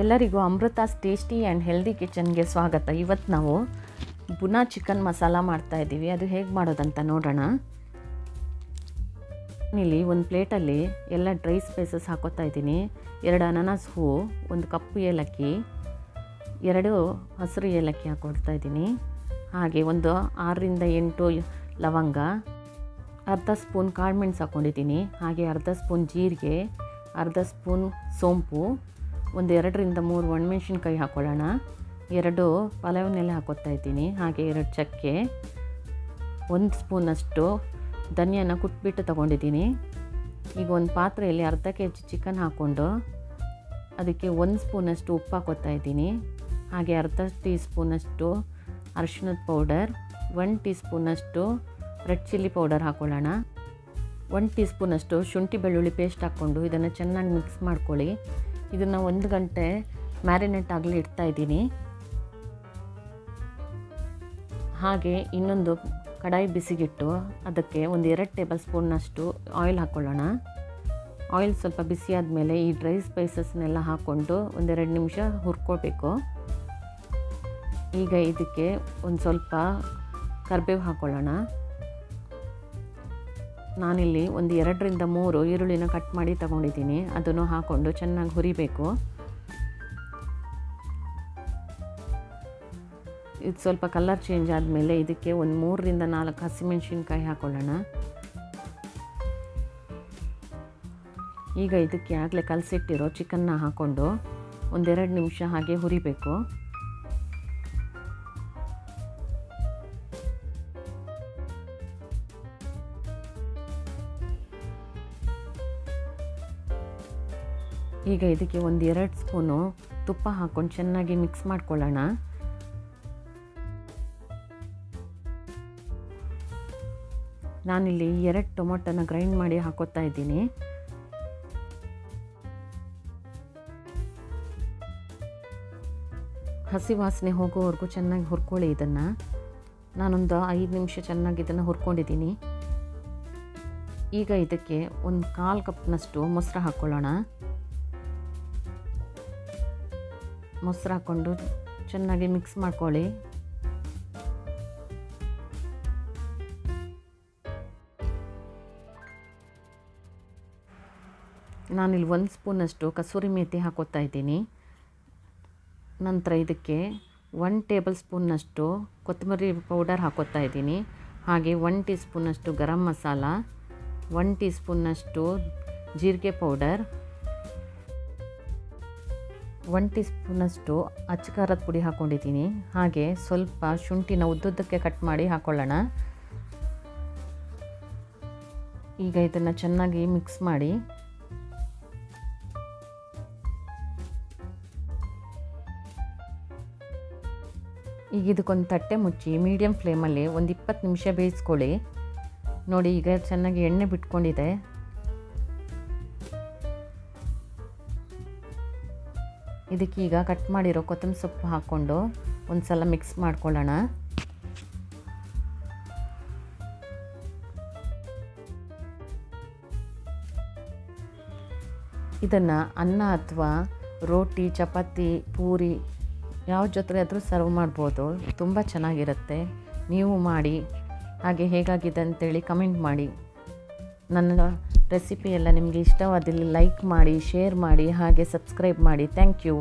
ಎಲ್ಲರಿಗೂ Amrutha's tasty and healthy ಕಿಚನ್ಗೆ ಸ್ವಾಗತ. ಇವತ್ತು ನಾವು ಬುನಾ ಚಿಕನ್ ಮಸಾಲ ಮಾಡ್ತಾಯಿದ್ದೀವಿ. ಅದು ಹೇಗೆ ಮಾಡೋದಂತ ನೋಡೋಣ. ಇಲ್ಲಿ ಒಂದು ಪ್ಲೇಟಲ್ಲಿ ಎಲ್ಲ ಡ್ರೈ ಸ್ಪೈಸಸ್ ಹಾಕೋತಾ ಇದ್ದೀನಿ. 2 ಅನಾನಸ್ ಹೂವು, 1 ಕಪ್ಪು ಏಲಕ್ಕಿ, 2 ಹಸಿರು ಏಲಕ್ಕಿ ಹಾಕ್ಕೊಳ್ತಾ ಇದ್ದೀನಿ. ಹಾಗೆ ಒಂದು 6 ರಿಂದ 8 ಲವಂಗ, ಅರ್ಧ ಸ್ಪೂನ್ ಕಾಳುಮೆಣಸು ಹಾಕ್ಕೊಂಡಿದ್ದೀನಿ. ಹಾಗೆ ಅರ್ಧ ಸ್ಪೂನ್ ಜೀರಿಗೆ, ಅರ್ಧ ಸ್ಪೂನ್ ಸೋಂಪು, ಒಂದು 2 ರಿಂದ 3 ಒಣಮೆಣಸಿನ್ಕಾಯಿ ಹಾಕ್ಕೊಳ್ಳೋಣ. 2 ಪಲಾವ್ ಎಲೆ ಹಾಕೋತಾ ಇದ್ದೀನಿ. ಹಾಗೆ 2 ಚಕ್ಕೆ, 1 ಸ್ಪೂನಷ್ಟು ಧನಿಯಾನ ಕುಟ್ಬಿಟ್ಟು ತೊಗೊಂಡಿದ್ದೀನಿ. ಈಗ ಒಂದು ಪಾತ್ರೆಯಲ್ಲಿ ಅರ್ಧ kg ಚಿಕನ್ ಹಾಕ್ಕೊಂಡು ಅದಕ್ಕೆ 1 ಸ್ಪೂನಷ್ಟು ಉಪ್ಪು ಹಾಕೋತಾ ಇದ್ದೀನಿ. ಹಾಗೆ ಅರ್ಧ ಟೀ ಸ್ಪೂನಷ್ಟು ಅರಿಶಿಣದ ಪೌಡರ್, 1 ಟೀ ಸ್ಪೂನಷ್ಟು ರೆಡ್ ಚಿಲ್ಲಿ ಪೌಡರ್ ಹಾಕ್ಕೊಳ್ಳೋಣ. 1 ಟೀ ಸ್ಪೂನಷ್ಟು ಶುಂಠಿ ಬೆಳ್ಳುಳ್ಳಿ ಪೇಸ್ಟ್ ಹಾಕ್ಕೊಂಡು ಇದನ್ನು ಚೆನ್ನಾಗಿ ಮಿಕ್ಸ್ ಮಾಡ್ಕೊಳ್ಳಿ. ಇದನ್ನು 1 ಗಂಟೆ ಮ್ಯಾರಿನೇಟ್ ಆಗಲಿ ಇಡ್ತಾ ಇದ್ದೀನಿ. ಹಾಗೆ ಇನ್ನೊಂದು ಕಡಾಯಿ ಬಿಸಿಗಿಟ್ಟು ಅದಕ್ಕೆ ಒಂದು 2 ಟೇಬಲ್ ಸ್ಪೂನ್ನಷ್ಟು ಆಯಿಲ್ ಹಾಕ್ಕೊಳ್ಳೋಣ. ಆಯಿಲ್ ಸ್ವಲ್ಪ ಬಿಸಿ ಆದಮೇಲೆ ಈ ಡ್ರೈ ಸ್ಪೈಸಸ್ನೆಲ್ಲ ಹಾಕ್ಕೊಂಡು 1-2 ನಿಮಿಷ ಹುರ್ಕೋಬೇಕು. ಈಗ ಇದಕ್ಕೆ ಒಂದು ಸ್ವಲ್ಪ ಕರಿಬೇವು ಹಾಕ್ಕೊಳ್ಳೋಣ. ನಾನಿಲ್ಲಿ ಒಂದು 2 ರಿಂದ 3 ಈರುಳ್ಳಿನ ಕಟ್ ಮಾಡಿ ತಗೊಂಡಿದ್ದೀನಿ. ಅದನ್ನು ಹಾಕ್ಕೊಂಡು ಚೆನ್ನಾಗಿ ಹುರಿಬೇಕು. ಇದು ಸ್ವಲ್ಪ ಕಲರ್ ಚೇಂಜ್ ಆದಮೇಲೆ ಇದಕ್ಕೆ ಒಂದು 3 ರಿಂದ 4 ಹಸಿಮೆಣಸಿನ್ಕಾಯಿ ಹಾಕ್ಕೊಳ್ಳೋಣ. ಈಗ ಇದಕ್ಕೆ ಆಗಲೇ ಕಲಸಿಟ್ಟಿರೋ ಚಿಕನ್ನ ಹಾಕ್ಕೊಂಡು 1-2 ನಿಮಿಷ ಹಾಗೆ ಹುರಿಬೇಕು. ಈಗ ಇದಕ್ಕೆ ಒಂದು 2 ಸ್ಪೂನು ತುಪ್ಪ ಹಾಕ್ಕೊಂಡು ಚೆನ್ನಾಗಿ ಮಿಕ್ಸ್ ಮಾಡ್ಕೊಳ್ಳೋಣ. ನಾನಿಲ್ಲಿ 2 ಟೊಮೊಟೊನ ಗ್ರೈಂಡ್ ಮಾಡಿ ಹಾಕೋತಾ ಇದ್ದೀನಿ. ಹಸಿ ವಾಸನೆ ಹೋಗೋವರೆಗೂ ಚೆನ್ನಾಗಿ ಹುರ್ಕೊಳ್ಳಿ. ಇದನ್ನು ನಾನೊಂದು 5 ನಿಮಿಷ ಚೆನ್ನಾಗಿ ಇದನ್ನು ಹುರ್ಕೊಂಡಿದ್ದೀನಿ. ಈಗ ಇದಕ್ಕೆ ಒಂದು 1/4 ಕಪ್ನಷ್ಟು ಮೊಸರು ಹಾಕ್ಕೊಳ್ಳೋಣ. ಮೊಸರು ಹಾಕ್ಕೊಂಡು ಚೆನ್ನಾಗಿ ಮಿಕ್ಸ್ ಮಾಡ್ಕೊಳ್ಳಿ. ನಾನಿಲ್ಲಿ 1 ಸ್ಪೂನಷ್ಟು ಕಸೂರಿ ಮೇಥಿ ಹಾಕೋತಾ ಇದ್ದೀನಿ. ನಂತರ ಇದಕ್ಕೆ 1 ಟೇಬಲ್ ಸ್ಪೂನ್ನಷ್ಟು ಕೊತ್ತಂಬರಿ ಪೌಡರ್ ಹಾಕೋತಾ ಇದ್ದೀನಿ. ಹಾಗೆ 1 ಟೀ ಸ್ಪೂನಷ್ಟು ಗರಂ ಮಸಾಲ, 1 ಟೀ ಸ್ಪೂನ್ನಷ್ಟು ಜೀರಿಗೆ ಪೌಡರ್, 1 ಟೀ ಸ್ಪೂನಷ್ಟು ಅಚ್ಚ ಖಾರದ ಪುಡಿ ಹಾಕ್ಕೊಂಡಿದ್ದೀನಿ. ಹಾಗೆ ಸ್ವಲ್ಪ ಶುಂಠಿನ ಉದ್ದುದ್ದಕ್ಕೆ ಕಟ್ ಮಾಡಿ ಹಾಕ್ಕೊಳ್ಳೋಣ. ಈಗ ಇದನ್ನು ಚೆನ್ನಾಗಿ ಮಿಕ್ಸ್ ಮಾಡಿ ಈಗ ಇದಕ್ಕೊಂದು ತಟ್ಟೆ ಮುಚ್ಚಿ ಮೀಡಿಯಮ್ ಫ್ಲೇಮಲ್ಲಿ ಒಂದು 20 ನಿಮಿಷ ಬೇಯಿಸ್ಕೊಳ್ಳಿ. ನೋಡಿ, ಈಗ ಚೆನ್ನಾಗಿ ಎಣ್ಣೆ ಬಿಟ್ಕೊಂಡಿದೆ. ಇದಕ್ಕೆ ಈಗ ಕಟ್ ಮಾಡಿರೋ ಕೊತ್ತಂಬರಿ ಸೊಪ್ಪು ಹಾಕ್ಕೊಂಡು ಒಂದು ಸಲ ಮಿಕ್ಸ್ ಮಾಡ್ಕೊಳ್ಳೋಣ. ಇದನ್ನು ಅನ್ನ ಅಥವಾ ರೋಟಿ, ಚಪಾತಿ, ಪೂರಿ ಯಾವ ಜೊತೆ ಆದರೂ ಸರ್ವ್ ಮಾಡ್ಬೋದು. ತುಂಬ ಚೆನ್ನಾಗಿರುತ್ತೆ. ನೀವು ಮಾಡಿ. ಹಾಗೆ ಹೇಗಾಗಿದೆ ಅಂತೇಳಿ ಕಮೆಂಟ್ ಮಾಡಿ. ನನ್ನ ರೆಸಿಪಿ ಎಲ್ಲ ನಿಮಗೆ ಇಷ್ಟವಾದಲ್ಲಿ ಲೈಕ್ ಮಾಡಿ, ಶೇರ್ ಮಾಡಿ, ಹಾಗೆ ಸಬ್ಸ್ಕ್ರೈಬ್ ಮಾಡಿ. Thank you.